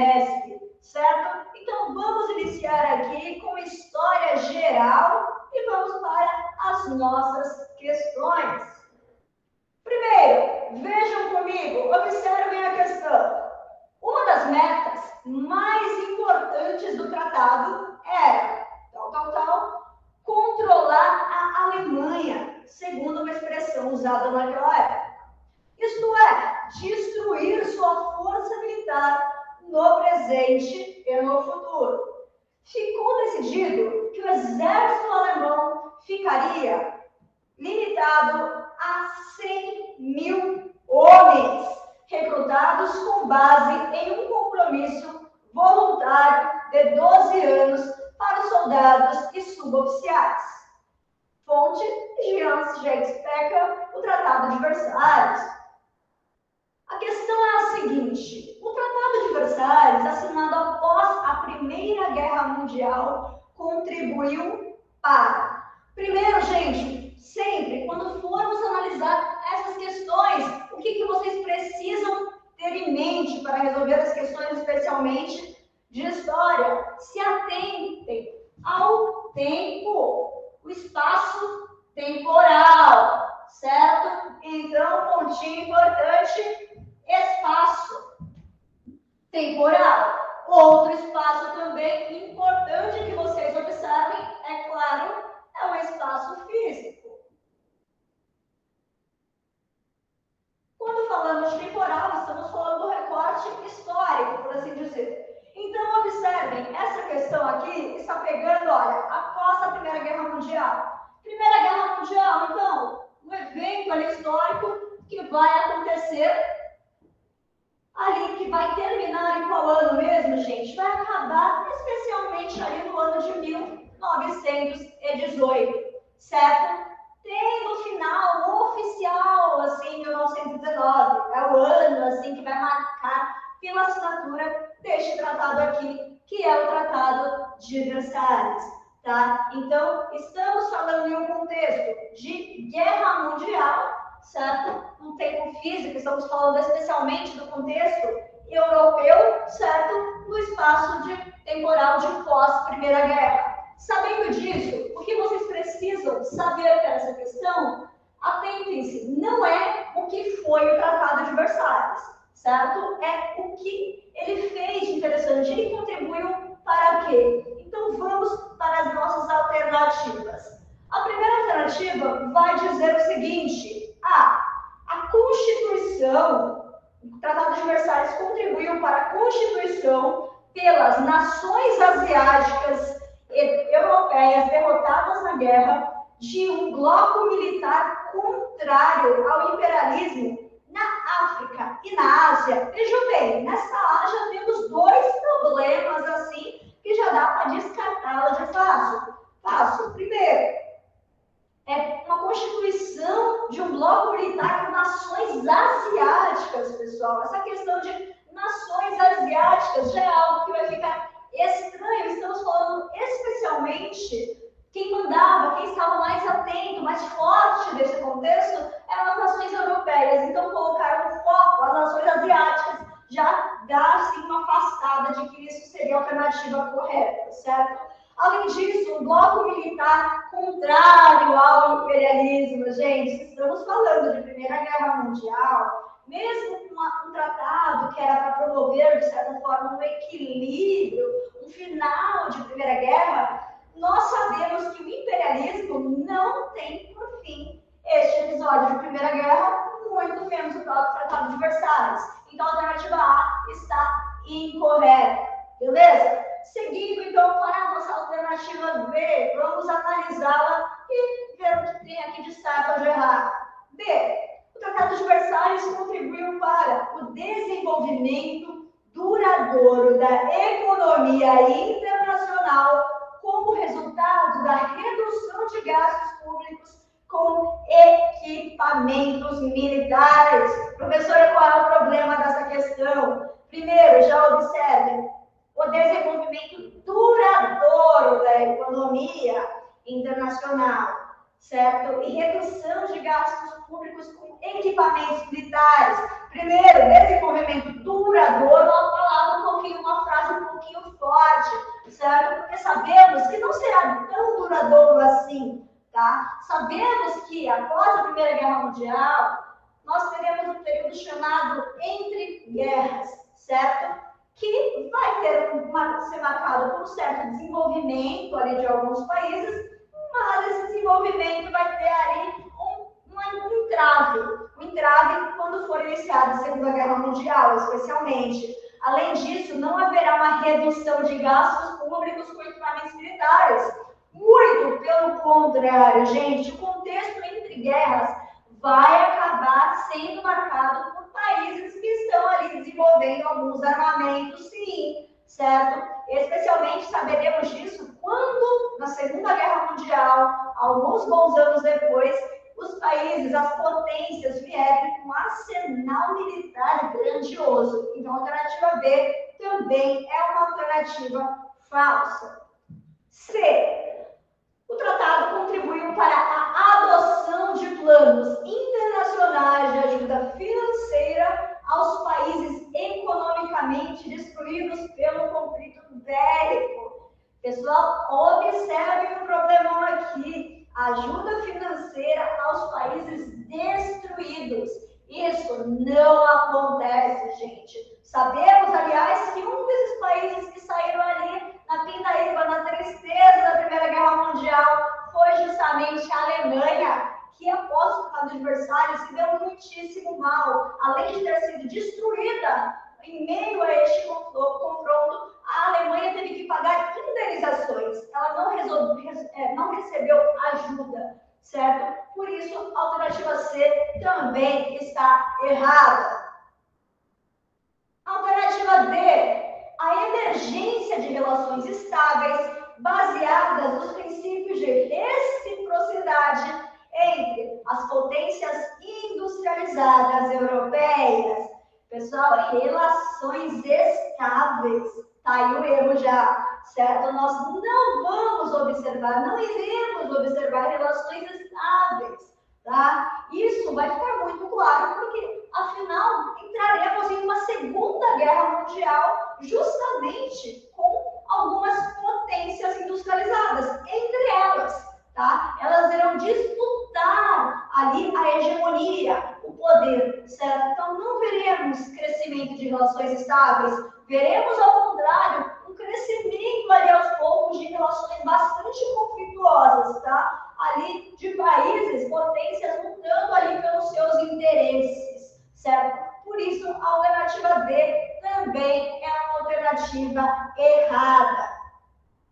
trimestre, certo? Então, vamos iniciar aqui com história geral e vamos para as nossas questões. Primeiro, vejam comigo, observem a questão. Uma das metas mais importantes do tratado era, controlar a Alemanha, segundo uma expressão usada naquela época. Isto é, destruir sua força militar no presente e no futuro. Ficou decidido que o exército alemão ficaria limitado a 100 mil homens, recrutados com base em um compromisso voluntário de 12 anos para os soldados e suboficiais. Fonte: Jean-Jacques Becker, o Tratado de Versalhes. A questão é a seguinte: o Tratado de Versalhes, assinado após a Primeira Guerra Mundial, contribuiu para... Primeiro, gente, sempre, quando formos analisar essas questões, o que vocês precisam ter em mente para resolver as questões, especialmente de história? Se atentem ao tempo, o espaço temporal, certo? Então, pontinho importante, espaço temporal. Outro espaço também importante que vocês observem, é claro, é o espaço físico. Quando falamos de temporal, estamos falando do recorte histórico, por assim dizer. Então, observem, essa questão aqui está pegando, olha, após a Primeira Guerra Mundial. Primeira Guerra Mundial, então, um evento ali histórico que vai acontecer ali, que vai terminar em qual ano mesmo, gente? Vai acabar especialmente ali no ano de 1918, certo? Tem no final oficial, assim, 1919, é o ano, assim, que vai marcar pela assinatura deste tratado aqui, que é o Tratado de Versalhes, tá? Então, estamos falando em um contexto de guerra mundial, certo? No tempo físico, estamos falando especialmente do contexto europeu, certo? No espaço temporal de pós-Primeira Guerra. Sabendo disso, o que vocês precisam saber para essa questão, atentem-se, não é o que foi o Tratado de Versalhes, certo? É o que ele fez de interessante, ele contribuiu para quê? Então vamos para as nossas alternativas. A primeira alternativa vai dizer o seguinte: a Constituição, o Tratado de Versalhes contribuiu para a Constituição pelas nações asiáticas e europeias derrotadas na guerra de um bloco militar contrário ao imperialismo na África e na Ásia. Vejam bem, nessa área já temos dois problemas assim que já dá para descartá-la de fácil. Primeiro, é uma constituição de um bloco militar com nações asiáticas, pessoal. Essa questão de nações asiáticas já é algo que vai ficar estranho. Estamos falando especialmente quem mandava, quem estava mais atento, mais forte desse contexto, eram as nações europeias. Então, colocar o foco às nações asiáticas já dá assim, uma afastada de que isso seria a alternativa correta, certo? Além disso, um bloco militar contrário ao imperialismo, gente, estamos falando de Primeira Guerra Mundial, mesmo com um tratado que era para promover, de certa forma, um equilíbrio, um final de Primeira Guerra, nós sabemos que o imperialismo não tem por fim este episódio de Primeira Guerra, muito menos o próprio Tratado de Versalhes. Então, a alternativa A está incorreta, beleza? Seguindo, então, para a nossa alternativa B, vamos analisá-la e ver o que tem aqui de certo ou de errado. B. O Tratado de Versalhes contribuiu para o desenvolvimento duradouro da economia internacional como resultado da redução de gastos públicos com equipamentos militares. Professora, qual é o problema dessa questão? Primeiro, já observem, o desenvolvimento duradouro da economia internacional, certo? E redução de gastos públicos com equipamentos militares. Primeiro, desenvolvimento duradouro, uma palavra um pouquinho certo? Porque sabemos que não será tão duradouro assim, tá? Sabemos que após a Primeira Guerra Mundial, nós teremos um período chamado entre guerras, certo? Que vai ser marcado por um certo desenvolvimento ali de alguns países, mas esse desenvolvimento vai ter ali um entrave quando for iniciada a Segunda Guerra Mundial, especialmente. Além disso, não haverá uma redução de gastos públicos com equipamentos militares. Muito pelo contrário, gente, o contexto entre guerras vai acabar sendo marcado por países que estão ali desenvolvendo alguns armamentos, sim, certo? Especialmente saberemos disso quando, na Segunda Guerra Mundial, alguns bons anos depois, os países, as potências vierem com um arsenal militar grandioso. Então, a alternativa B também é uma alternativa falsa. C. O tratado contribuiu para a adoção de planos internacionais de ajuda financeira aos países economicamente destruídos pelo conflito bélico. Pessoal, observem o problemão aqui. Ajuda financeira aos países destruídos. Isso não acontece, gente. Sabemos, aliás, que um desses países que saíram ali na pindaíba, na tristeza da Primeira Guerra Mundial, foi justamente a Alemanha, que após o Tratado de Versalhes se deu muitíssimo mal. Além de ter sido destruída em meio a este confronto, a Alemanha teve que pagar indenizações. Ela não recebeu ajuda, certo? Por isso, a alternativa C também está errada. Alternativa D. A emergência de relações estáveis baseadas nos princípios de reciprocidade entre as potências industrializadas europeias. Pessoal, relações estáveis. Tá aí o erro já, certo? Nós não vamos observar, não iremos observar relações estáveis, tá? Isso vai ficar muito claro, porque, afinal, entraremos em uma Segunda Guerra Mundial justamente com algumas potências industrializadas, entre elas, tá? Elas irão disputar ali a hegemonia, o poder, certo? Então, não veremos crescimento de relações estáveis, veremos, ao contrário, um crescimento ali aos poucos de relações bastante conflituosas, tá? Ali de países, potências lutando ali pelos seus interesses, certo? Por isso, a alternativa B também é uma alternativa errada.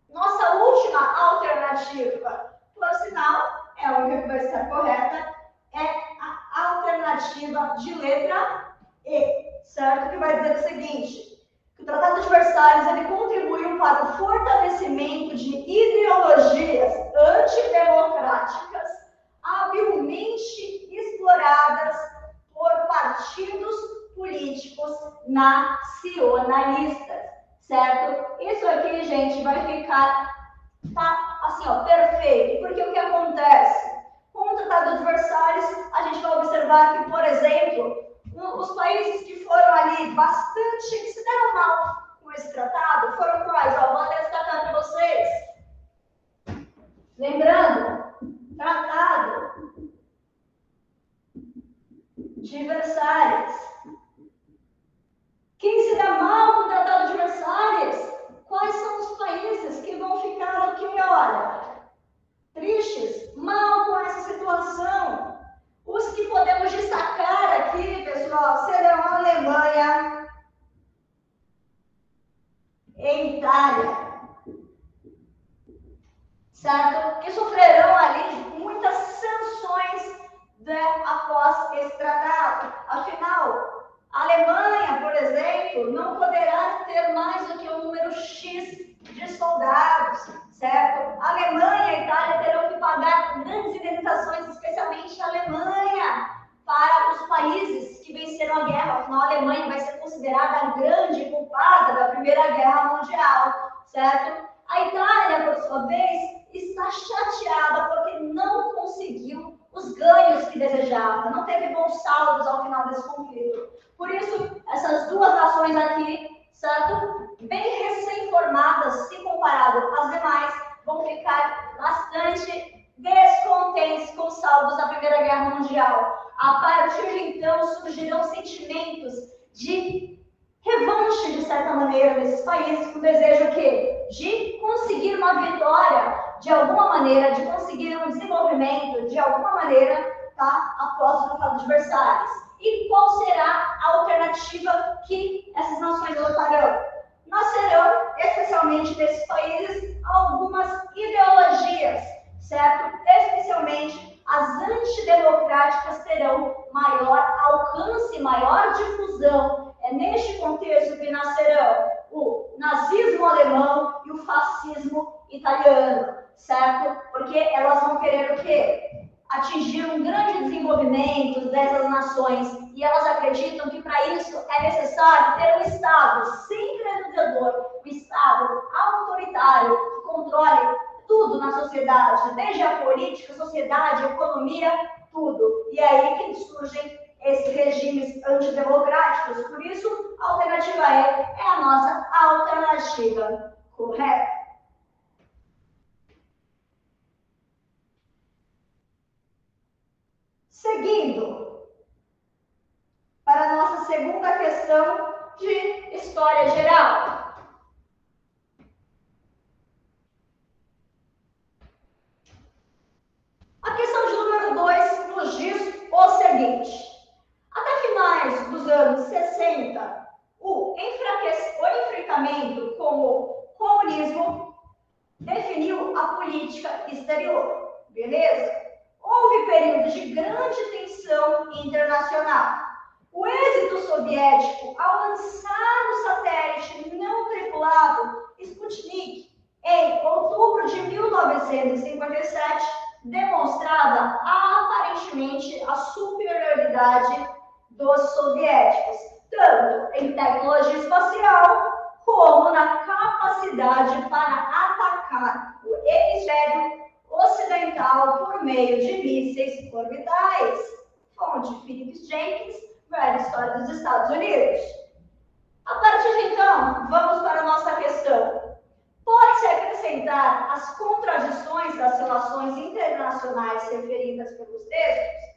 Nossa última alternativa, por sinal, é a única que vai estar correta, é a alternativa de letra E, certo? Que vai dizer o seguinte: que o Tratado de Versalhes ele contribuiu para o fortalecimento de ideologias antidemocráticas habilmente exploradas por partidos políticos nacionalistas, certo? Isso aqui, gente, vai ficar assim, ó, perfeito, porque o que acontece? Com o Tratado de Versalhes, a gente vai observar que, por exemplo, os países que foram ali bastante, que se deram mal com esse tratado, foram quais? Ó, vou até destacar para vocês. Lembrando, Tratado de Versalhes. Quem se dá mal com o Tratado de Versalhes? Quais são os países que vão ficar aqui, olha, tristes, mal com essa situação? Os que podemos destacar aqui, pessoal, serão a Alemanha e Itália, certo? Que sofrerão ali muitas sanções, né, após esse tratado. Afinal, a Alemanha, por exemplo, não poderá ter mais do que um número X de soldados, certo? A Alemanha e a Itália terão que pagar grandes indenizações, especialmente a Alemanha, para os países que venceram a guerra. Afinal, a Alemanha vai ser considerada a grande culpada da Primeira Guerra Mundial, certo? A Itália, por sua vez, está chateada porque não conseguiu os ganhos que desejava, não teve bons saldos ao final desse conflito. Por isso, essas duas nações aqui, certo? Bem recém-formadas, formadas, se comparado às demais, vão ficar bastante descontentes com os saldos da Primeira Guerra Mundial. A partir de então, surgirão sentimentos de revanche, de certa maneira, nesses países, com o desejo de conseguir uma vitória, de alguma maneira, de conseguir um desenvolvimento, de alguma maneira, tá? Após o Tratado de Versalhes. E qual será a alternativa que essas nações adotarão? Nascerão, especialmente nesses países, algumas ideologias, certo? Especialmente as antidemocráticas terão maior alcance, maior difusão. É neste contexto que nascerão o nazismo alemão e o fascismo italiano, certo? Porque elas vão querer o quê? Atingir um grande desenvolvimento dessas nações, e elas acreditam que para isso é necessário ter um Estado centralizador, um Estado autoritário que controle tudo na sociedade, desde a política, sociedade, economia, tudo. E é aí que surgem esses regimes antidemocráticos. Por isso, a alternativa é a nossa alternativa correta. Seguindo para a nossa segunda questão de história geral. A questão de número 2 nos diz o seguinte: até finais dos anos 60, o enfrentamento com o comunismo definiu a política exterior, beleza? Houve períodos de grande tensão internacional. O êxito soviético ao lançar o satélite não tripulado Sputnik em outubro de 1957 demonstrava aparentemente a superioridade dos soviéticos, tanto em tecnologia espacial como na capacidade para atacar o hemisfério ocidental por meio de mísseis orbitais. Fonte Philip Jenkins, Velha História dos Estados Unidos. A partir de então, vamos para a nossa questão. Pode-se acrescentar as contradições das relações internacionais referidas pelos textos?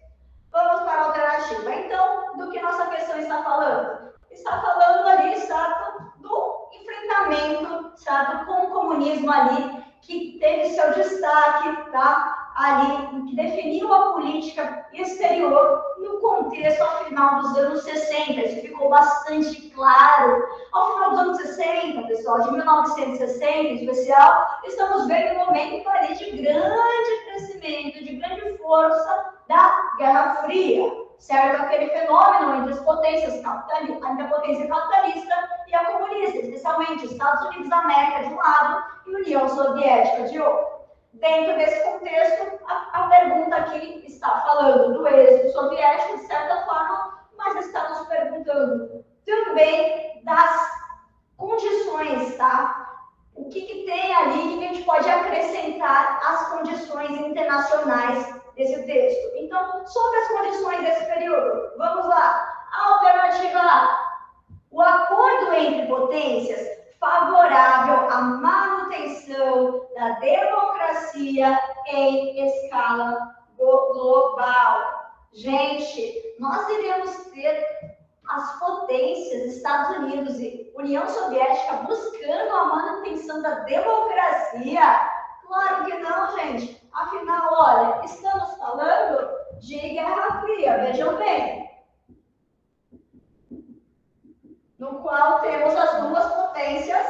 Vamos para a alternativa. Então, do que nossa questão está falando? Está falando ali, certo, do enfrentamento, certo, com o comunismo ali, que teve seu destaque, tá? Ali, que definiu a política exterior no contexto ao final dos anos 60. Isso ficou bastante claro. Ao final dos anos 60, pessoal, de 1960 em especial, estamos vendo um momento ali de grande crescimento, de grande força da Guerra Fria, certo? Aquele fenômeno entre as potências capitalistas, a potência capitalista e a comunista, especialmente Estados Unidos da América de um lado e União Soviética de outro. Dentro desse contexto, a pergunta aqui está falando do êxito soviético, de certa forma, mas está nos perguntando também das condições, tá? O que tem ali que a gente pode acrescentar às condições internacionais desse texto. Então, sobre as condições desse período, vamos lá. A alternativa A, o acordo entre potências favorável à manutenção da democracia em escala global. Gente, nós devemos ter as potências, Estados Unidos e União Soviética, buscando a manutenção da democracia? Claro que não, gente. Afinal, olha, estamos falando de Guerra Fria, vejam bem, no qual temos as duas potências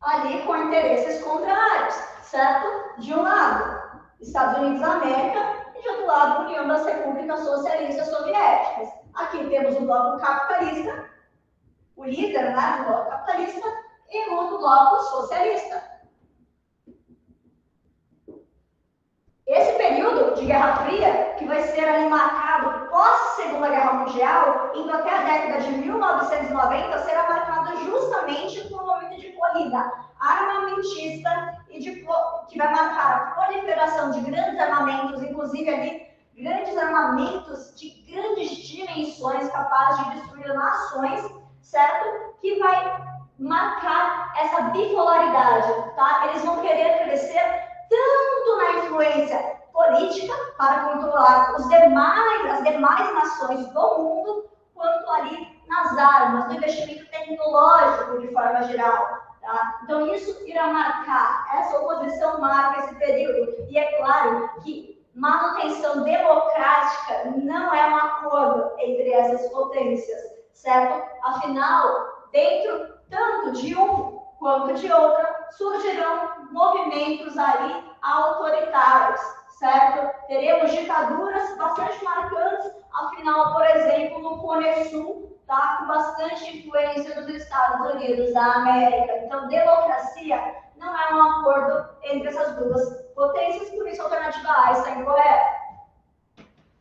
ali com interesses contrários, certo? De um lado, Estados Unidos da América, e de outro lado, União das Repúblicas Socialistas Soviéticas. Aqui temos o bloco capitalista, o líder, né, do bloco capitalista, e o outro bloco socialista. Esse período de Guerra Fria, que vai ser ali marcado pós-Segunda Guerra Mundial, indo até a década de 1990, será marcado justamente por um momento de corrida armamentista e que vai marcar a proliferação de grandes armamentos, inclusive ali grandes armamentos de grandes dimensões capazes de destruir nações, certo? Que vai marcar essa bipolaridade, tá? Eles vão querer crescer tanto na influência política para controlar as demais nações do mundo, quanto ali nas armas, no investimento tecnológico de forma geral. Tá? Então, isso irá marcar, essa oposição marca esse período. E é claro que manutenção democrática não é um acordo entre essas potências, certo? Afinal, dentro tanto de um quanto de outra, surgirão movimentos ali autoritários, certo? Teremos ditaduras bastante marcantes, afinal, por exemplo, no Cone Sul, tá? Com bastante influência dos Estados Unidos da América. Então, democracia não é um acordo entre essas duas potências, por isso a alternativa A está incorreta.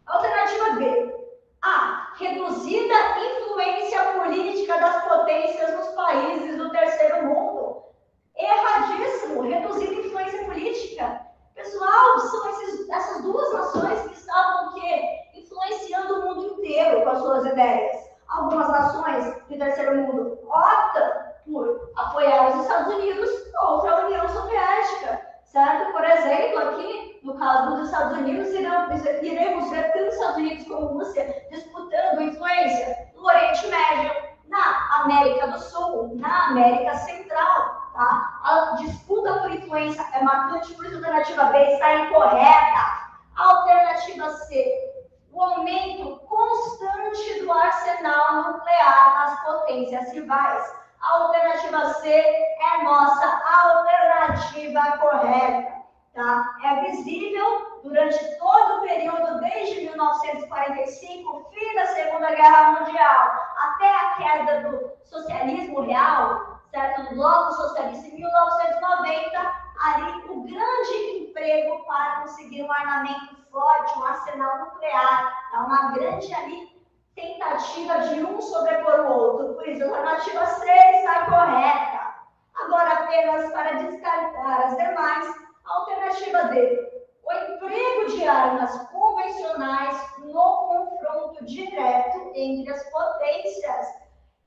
Alternativa B. A. Reduzida influência política das potências nos países do terceiro mundo. Erradíssimo. Reduzida influência política. Pessoal, são essas duas nações que estavam o quê? Influenciando o mundo inteiro com as suas ideias. Algumas nações do terceiro mundo optam por apoiar os Estados Unidos, outra a União Soviética, certo? Por exemplo, aqui, no caso dos Estados Unidos, iremos ver tanto os Estados Unidos como a Rússia disputando influência no Oriente Médio, na América do Sul, na América Central, tá? A disputa por influência é marcante, por isso a alternativa B está incorreta. A alternativa C, o aumento constante do arsenal nuclear nas potências rivais. A alternativa C é nossa alternativa correta, tá? É visível durante todo o período, desde 1945, fim da Segunda Guerra Mundial, até a queda do socialismo real, certo? Do bloco socialista em 1990, ali o grande emprego para conseguir um armamento forte, um arsenal nuclear, tá? Uma grande ali tentativa de um sobrepor o outro. Por isso, a alternativa C está correta. Agora, apenas para descartar as demais, a alternativa D. O emprego de armas convencionais no confronto direto entre as potências.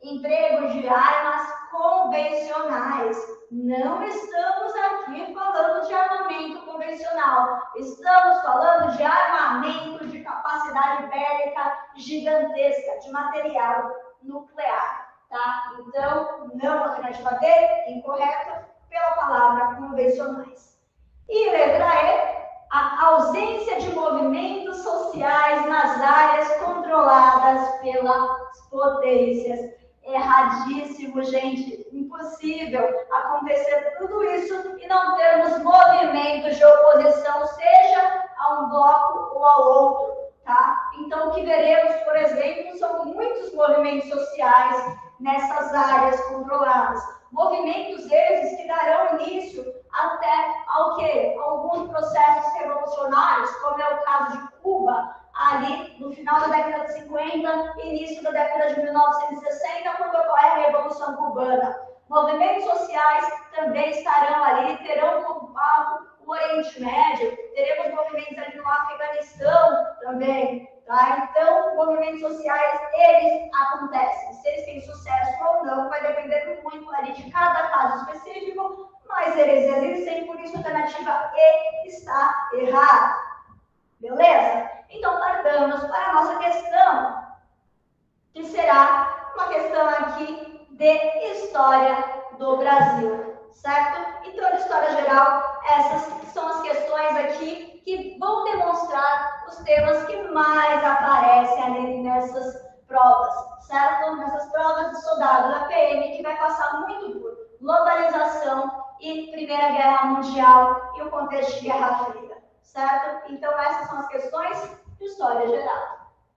Emprego de armas convencionais. Não estamos aqui falando de armamento convencional. Estamos falando de armamento de capacidade bélica gigantesca, de material nuclear. Tá? Então, não, alternativa D, incorreta, pela palavra convencionais. E letra E, a ausência de movimentos sociais nas áreas controladas pelas potências. Erradíssimo, gente. Impossível acontecer tudo isso e não termos movimentos de oposição, seja a um bloco ou ao outro, tá? Então, o que veremos, por exemplo, são muitos movimentos sociais nessas áreas controladas. Movimentos esses que darão início até ao quê? Alguns processos revolucionários, como é o caso de Cuba, ali no final da década de 50, início da década de 1960, quando ocorre a Revolução Cubana. Movimentos sociais também estarão ali, terão como palco o Oriente Médio, teremos movimentos ali no Afeganistão também, tá? Então, movimentos sociais, eles acontecem. Se eles têm sucesso ou não, vai depender muito ali de cada caso específico, mas eles existem, por isso a alternativa E está errada. Beleza? Então, partamos para a nossa questão, que será uma questão aqui de história do Brasil, certo? Então, de história geral, essas são as questões aqui que vão demonstrar os temas que mais aparecem ali nessas provas, certo? Nessas provas de soldado da PM, que vai passar muito por globalização e Primeira Guerra Mundial e o contexto de Guerra Fria, certo? Então, essas são as questões de história geral.